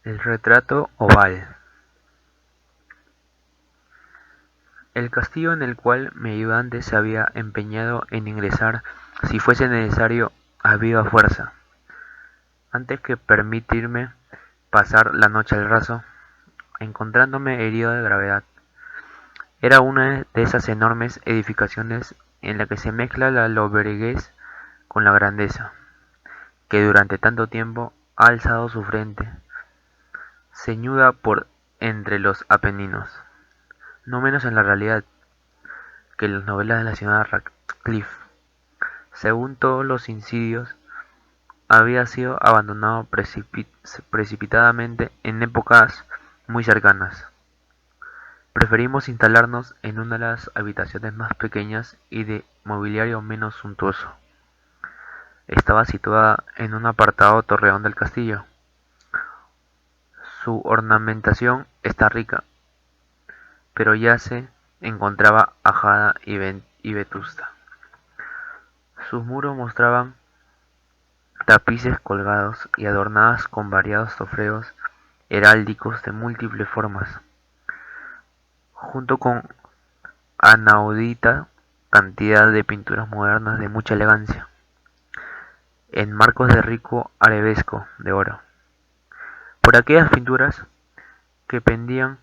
El retrato oval. El castillo en el cual mi ayudante se había empeñado en ingresar si fuese necesario a viva fuerza, antes que permitirme pasar la noche al raso, encontrándome herido de gravedad. Era una de esas enormes edificaciones en la que se mezcla la lobreguez con la grandeza, que durante tanto tiempo ha alzado su frente, ceñuda por entre los Apeninos, no menos en la realidad que en las novelas de la señora Radcliffe. Según todos los indicios, había sido abandonado precipitadamente en épocas muy cercanas. Preferimos instalarnos en una de las habitaciones más pequeñas y de mobiliario menos suntuoso. Estaba situada en un apartado torreón del castillo. Su ornamentación está rica, pero ya se encontraba ajada y vetusta. Sus muros mostraban tapices colgados y adornadas con variados trofeos heráldicos de múltiples formas, junto con inaudita cantidad de pinturas modernas de mucha elegancia, en marcos de rico arabesco de oro. Por aquellas pinturas que pendían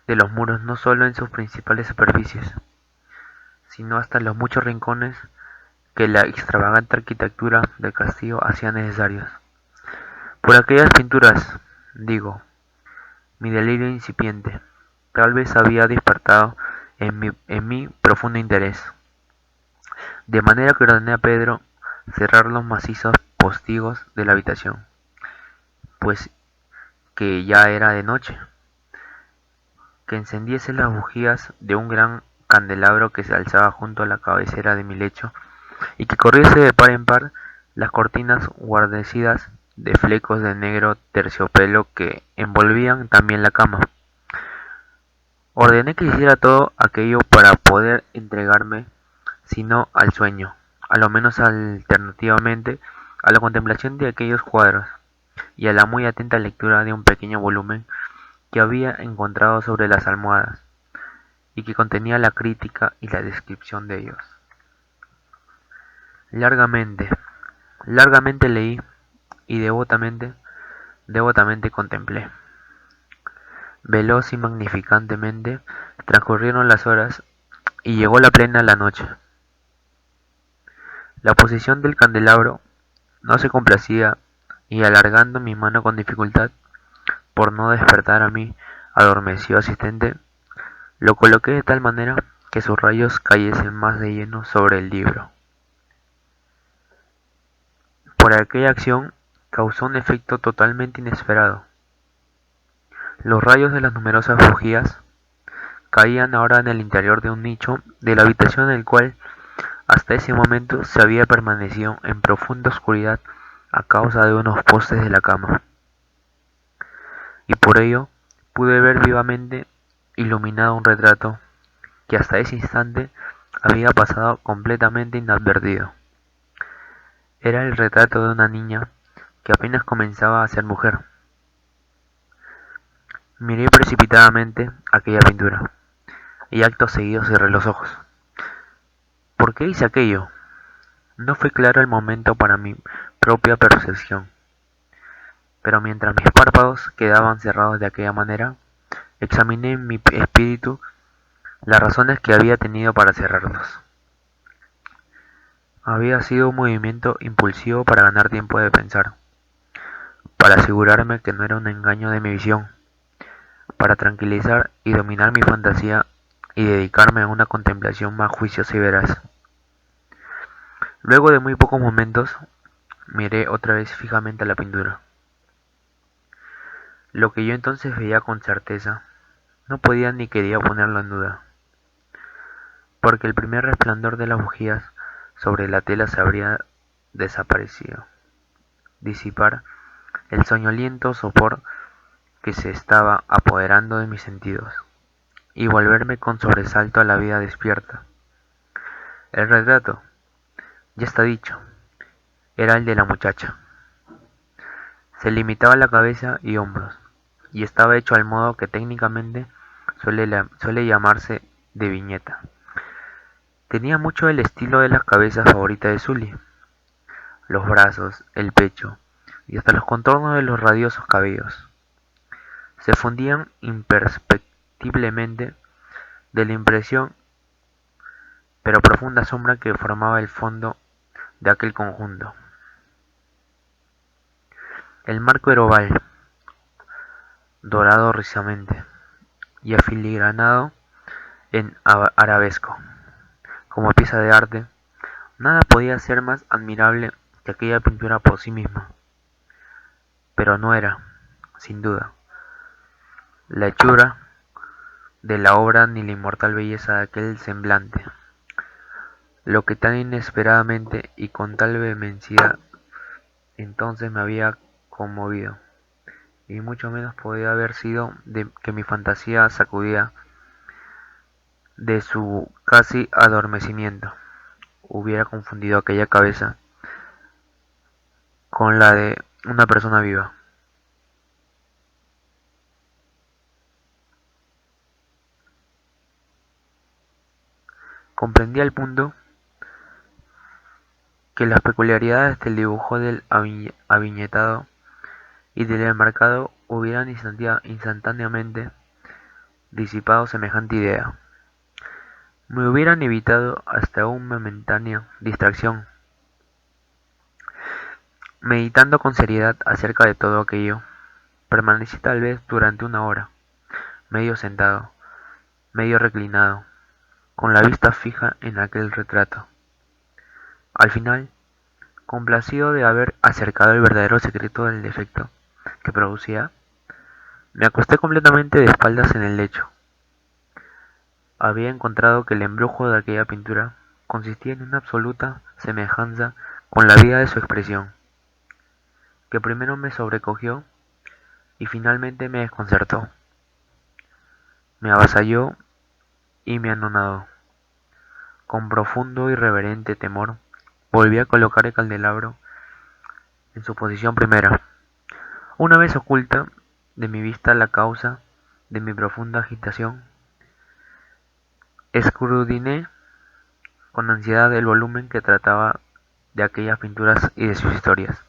de los muros no solo en sus principales superficies, sino hasta en los muchos rincones que la extravagante arquitectura del castillo hacía necesarios. Por aquellas pinturas, digo, mi delirio incipiente tal vez había despertado en mí profundo interés, de manera que ordené a Pedro cerrar los macizos postigos de la habitación, pues que ya era de noche, que encendiese las bujías de un gran candelabro que se alzaba junto a la cabecera de mi lecho, y que corriese de par en par las cortinas guarnecidas de flecos de negro terciopelo que envolvían también la cama. Ordené que hiciera todo aquello para poder entregarme, si no al sueño, a lo menos alternativamente, a la contemplación de aquellos cuadros, y a la muy atenta lectura de un pequeño volumen que había encontrado sobre las almohadas, y que contenía la crítica y la descripción de ellos. Largamente, largamente leí, y devotamente contemplé. Veloz y magnificantemente transcurrieron las horas, y llegó la noche. La posición del candelabro no se complacía, y alargando mi mano con dificultad, por no despertar a mi adormecido asistente, lo coloqué de tal manera que sus rayos cayesen más de lleno sobre el libro. Por aquella acción causó un efecto totalmente inesperado. Los rayos de las numerosas bujías caían ahora en el interior de un nicho de la habitación en el cual hasta ese momento se había permanecido en profunda oscuridad a causa de unos postes de la cama, y por ello pude ver vivamente iluminado un retrato que hasta ese instante había pasado completamente inadvertido. Era el retrato de una niña que apenas comenzaba a ser mujer. Miré precipitadamente aquella pintura, y acto seguido cerré los ojos. ¿Por qué hice aquello? No fue claro el momento para mi propia percepción, pero mientras mis párpados quedaban cerrados de aquella manera, examiné en mi espíritu las razones que había tenido para cerrarlos. Había sido un movimiento impulsivo para ganar tiempo de pensar, para asegurarme que no era un engaño de mi visión, para tranquilizar y dominar mi fantasía y dedicarme a una contemplación más juiciosa y veraz. Luego de muy pocos momentos, miré otra vez fijamente a la pintura. Lo que yo entonces veía con certeza, no podía ni quería ponerlo en duda, porque el primer resplandor de las bujías sobre la tela se habría desaparecido, disipar el soñoliento sopor que se estaba apoderando de mis sentidos, y volverme con sobresalto a la vida despierta. El retrato, ya está dicho, era el de la muchacha. Se limitaba a la cabeza y hombros, y estaba hecho al modo que técnicamente suele llamarse de viñeta. Tenía mucho el estilo de la cabeza favorita de Sully, los brazos, el pecho y hasta los contornos de los radiosos cabellos. Se fundían imperceptiblemente de la impresión pero profunda sombra que formaba el fondo de aquel conjunto. El marco era oval, dorado rizamente y afiligranado en arabesco. Como pieza de arte, nada podía ser más admirable que aquella pintura por sí misma, pero no era, sin duda, la hechura de la obra ni la inmortal belleza de aquel semblante, lo que tan inesperadamente y con tal vehemencia entonces me había conmovido, y mucho menos podía haber sido de que mi fantasía sacudida de su casi adormecimiento hubiera confundido aquella cabeza con la de una persona viva. Comprendí al punto que las peculiaridades del dibujo del aviñetado y del enmarcado hubieran instantáneamente disipado semejante idea. Me hubieran evitado hasta una momentánea distracción. Meditando con seriedad acerca de todo aquello, permanecí tal vez durante una hora, medio sentado, medio reclinado, con la vista fija en aquel retrato. Al final, complacido de haber acercado el verdadero secreto del defecto que producía, me acosté completamente de espaldas en el lecho. Había encontrado que el embrujo de aquella pintura consistía en una absoluta semejanza con la vida de su expresión, que primero me sobrecogió y finalmente me desconcertó, me avasalló y me anonadó. Con profundo y reverente temor, volví a colocar el candelabro en su posición primera. Una vez oculta de mi vista la causa de mi profunda agitación, escudriñé con ansiedad el volumen que trataba de aquellas pinturas y de sus historias.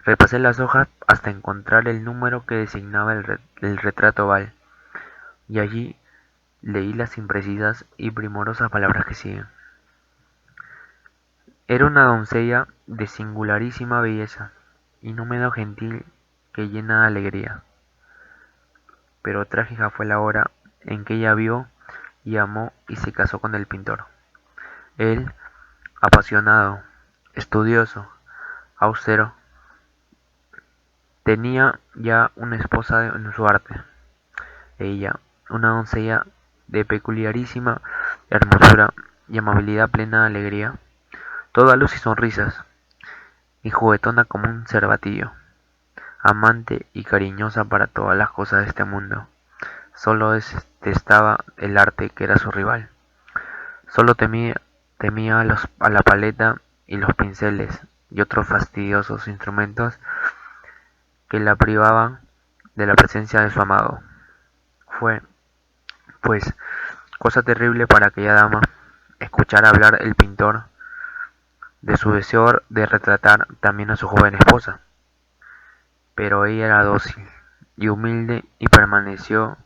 Repasé las hojas hasta encontrar el número que designaba el retrato oval, y allí leí las imprecisas y primorosas palabras que siguen. Era una doncella de singularísima belleza, y no menos gentil que llena de alegría. Pero trágica fue la hora en que ella vio y amó y se casó con el pintor. Él, apasionado, estudioso, austero, tenía ya una esposa en su arte. Ella, una doncella de peculiarísima hermosura y amabilidad plena de alegría, toda luz y sonrisas, y juguetona como un cervatillo, amante y cariñosa para todas las cosas de este mundo. Solo detestaba el arte que era su rival. Solo temía a la paleta y los pinceles y otros fastidiosos instrumentos que la privaban de la presencia de su amado. Fue, pues, cosa terrible para aquella dama escuchar hablar el pintor de su deseo de retratar también a su joven esposa. Pero ella era dócil y humilde y permaneció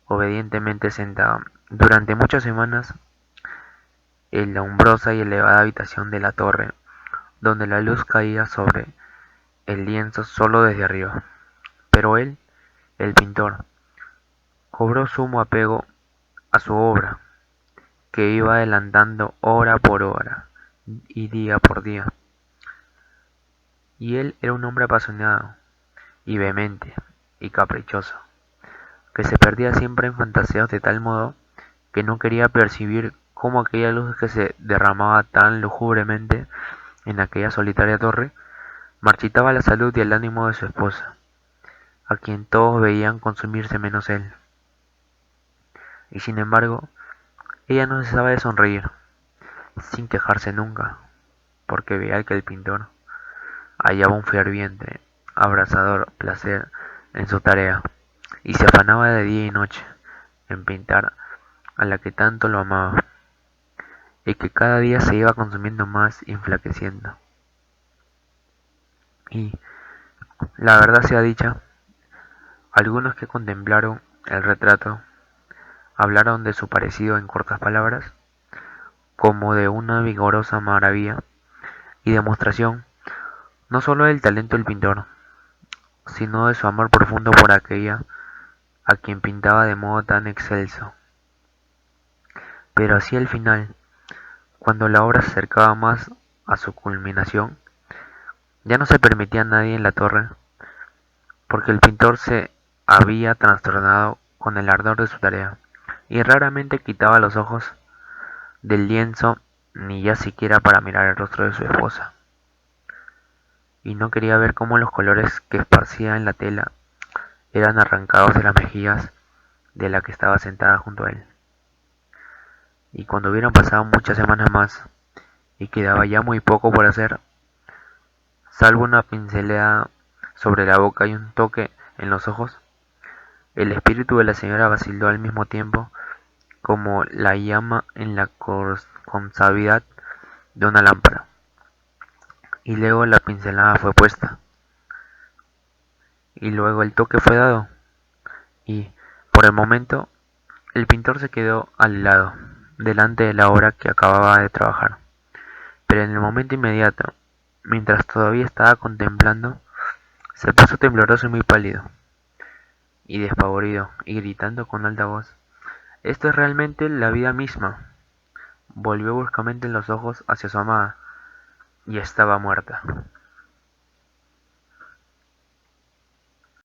obedientemente sentada. Durante muchas semanas en la umbrosa y elevada habitación de la torre, donde la luz caía sobre el lienzo solo desde arriba. Pero él, el pintor, cobró sumo apego a su obra, que iba adelantando hora por hora y día por día. Y él era un hombre apasionado y vehemente y caprichoso, que se perdía siempre en fantasías de tal modo que no quería percibir cómo aquella luz que se derramaba tan lúgubremente en aquella solitaria torre marchitaba la salud y el ánimo de su esposa, a quien todos veían consumirse menos él. Y sin embargo, ella no cesaba de sonreír, sin quejarse nunca, porque veía que el pintor hallaba un ferviente, abrasador placer en su tarea, y se afanaba de día y noche en pintar a la que tanto lo amaba, y que cada día se iba consumiendo más y enflaqueciendo. Y, la verdad sea dicha, algunos que contemplaron el retrato hablaron de su parecido en cortas palabras, como de una vigorosa maravilla y demostración no sólo del talento del pintor, sino de su amor profundo por aquella a quien pintaba de modo tan excelso. Pero hacia el final, cuando la obra se acercaba más a su culminación, ya no se permitía a nadie en la torre, porque el pintor se había trastornado con el ardor de su tarea, y raramente quitaba los ojos del lienzo ni ya siquiera para mirar el rostro de su esposa, y no quería ver cómo los colores que esparcía en la tela eran arrancados de las mejillas de la que estaba sentada junto a él. Y cuando hubieran pasado muchas semanas más, y quedaba ya muy poco por hacer, salvo una pincelada sobre la boca y un toque en los ojos, el espíritu de la señora vaciló al mismo tiempo como la llama en la concavidad de una lámpara. Y luego la pincelada fue puesta, y luego el toque fue dado, y, por el momento, el pintor se quedó al lado, delante de la obra que acababa de trabajar. Pero en el momento inmediato, mientras todavía estaba contemplando, se puso tembloroso y muy pálido, y despavorido, y gritando con alta voz: «Esto es realmente la vida misma». Volvió bruscamente los ojos hacia su amada, y estaba muerta.